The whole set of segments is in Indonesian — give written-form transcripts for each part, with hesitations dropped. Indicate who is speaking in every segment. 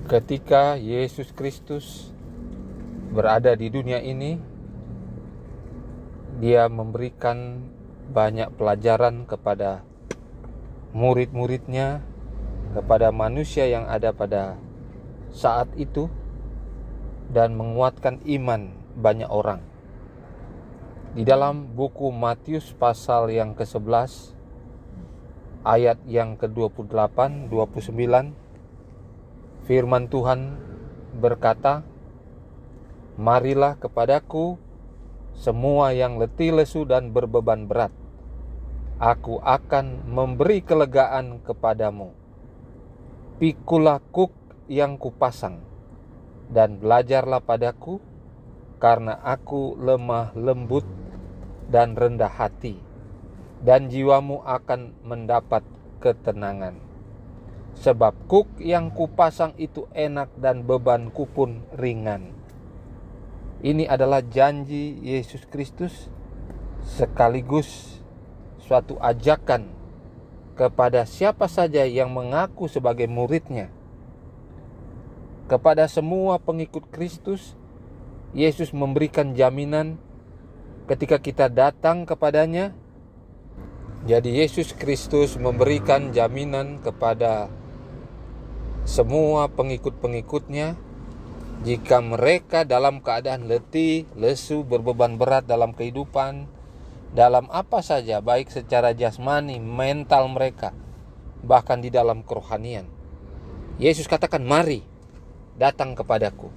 Speaker 1: Ketika Yesus Kristus berada di dunia ini, Dia memberikan banyak pelajaran kepada murid-muridnya, kepada manusia yang ada pada saat itu, dan menguatkan iman banyak orang. Di dalam buku Matius pasal yang ke-11 ayat yang ke-28, 29, firman Tuhan berkata, "Marilah kepadaku semua yang letih lesu dan berbeban berat. Aku akan memberi kelegaan kepadamu. Pikulah kuk yang kupasang, dan belajarlah padaku, karena aku lemah lembut dan rendah hati, dan jiwamu akan mendapat ketenangan. Sebab kuk yang kupasang itu enak dan bebanku pun ringan." Ini adalah janji Yesus Kristus sekaligus suatu ajakan kepada siapa saja yang mengaku sebagai muridnya. Kepada semua pengikut Kristus, Yesus memberikan jaminan ketika kita datang kepadanya. Jadi Yesus Kristus memberikan jaminan kepada semua pengikut-pengikutnya, jika mereka dalam keadaan letih, lesu, berbeban berat dalam kehidupan, dalam apa saja, baik secara jasmani, mental mereka, bahkan di dalam kerohanian, Yesus katakan, "Mari, datang kepadaku."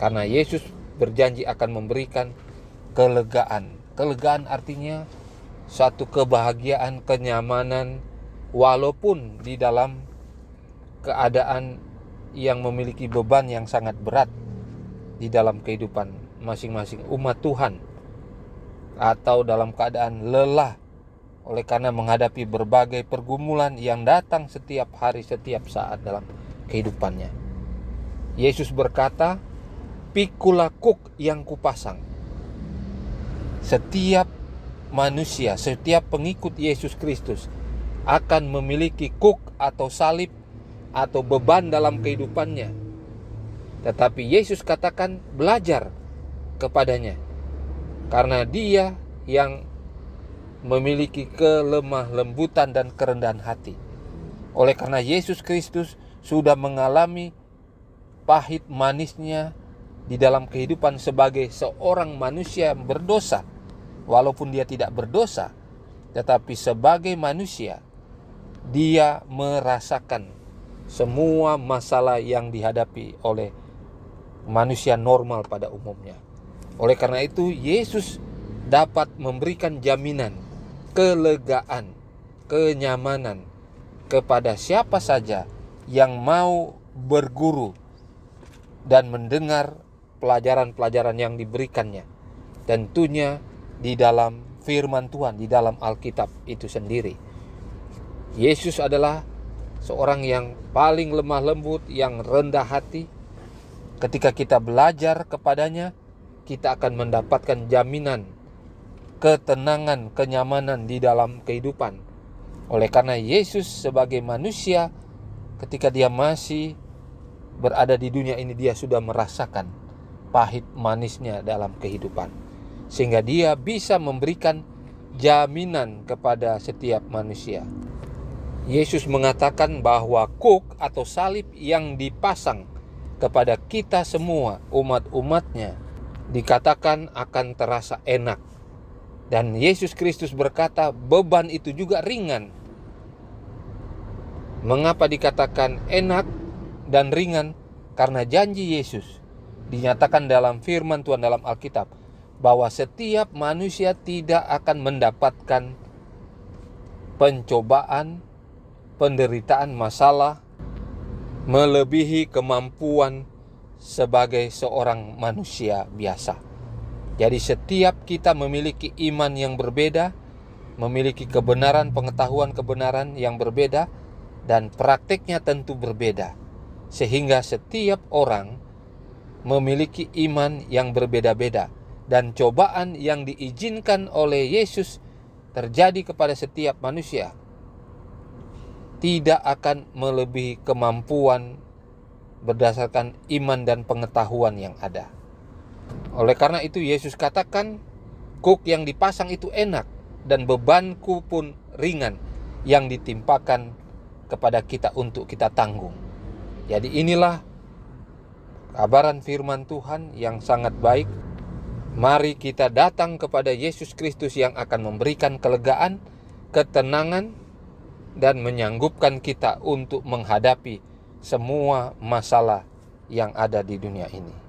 Speaker 1: Karena Yesus berjanji akan memberikan kelegaan. Kelegaan artinya satu kebahagiaan, kenyamanan, walaupun di dalam keadaan yang memiliki beban yang sangat berat di dalam kehidupan masing-masing umat Tuhan, atau dalam keadaan lelah oleh karena menghadapi berbagai pergumulan yang datang setiap hari, setiap saat dalam kehidupannya. Yesus berkata, "Pikulah kuk yang kupasang." Setiap manusia, setiap pengikut Yesus Kristus akan memiliki kuk atau salib atau beban dalam kehidupannya. Tetapi Yesus katakan, belajar kepadanya, karena Dia yang memiliki kelemah lembutan dan kerendahan hati. Oleh karena Yesus Kristus sudah mengalami pahit manisnya di dalam kehidupan sebagai seorang manusia yang berdosa. Walaupun Dia tidak berdosa, tetapi sebagai manusia Dia merasakan semua masalah yang dihadapi oleh manusia normal pada umumnya. Oleh karena itu, Yesus dapat memberikan jaminan, kelegaan, kenyamanan kepada siapa saja yang mau berguru dan mendengar pelajaran-pelajaran yang diberikannya. Tentunya di dalam firman Tuhan, di dalam Alkitab itu sendiri. Yesus adalah seorang yang paling lemah lembut, yang rendah hati. Ketika kita belajar kepadanya, kita akan mendapatkan jaminan, ketenangan, kenyamanan di dalam kehidupan. Oleh karena Yesus sebagai manusia, ketika Dia masih berada di dunia ini, Dia sudah merasakan pahit manisnya dalam kehidupan, sehingga Dia bisa memberikan jaminan kepada setiap manusia. Yesus mengatakan bahwa kuk atau salib yang dipasang kepada kita semua, umat-umatnya, dikatakan akan terasa enak. Dan Yesus Kristus berkata beban itu juga ringan. Mengapa dikatakan enak dan ringan? Karena janji Yesus dinyatakan dalam firman Tuhan dalam Alkitab, bahwa setiap manusia tidak akan mendapatkan pencobaan, penderitaan, masalah melebihi kemampuan sebagai seorang manusia biasa. Jadi setiap kita memiliki iman yang berbeda, memiliki kebenaran, pengetahuan kebenaran yang berbeda, dan praktiknya tentu berbeda. Sehingga setiap orang memiliki iman yang berbeda-beda, dan cobaan yang diizinkan oleh Yesus terjadi kepada setiap manusia tidak akan melebihi kemampuan berdasarkan iman dan pengetahuan yang ada. Oleh karena itu Yesus katakan, kuk yang dipasang itu enak dan bebanku pun ringan yang ditimpakan kepada kita untuk kita tanggung. Jadi inilah kabaran firman Tuhan yang sangat baik. Mari kita datang kepada Yesus Kristus yang akan memberikan kelegaan, ketenangan, dan menyanggupkan kita untuk menghadapi semua masalah yang ada di dunia ini.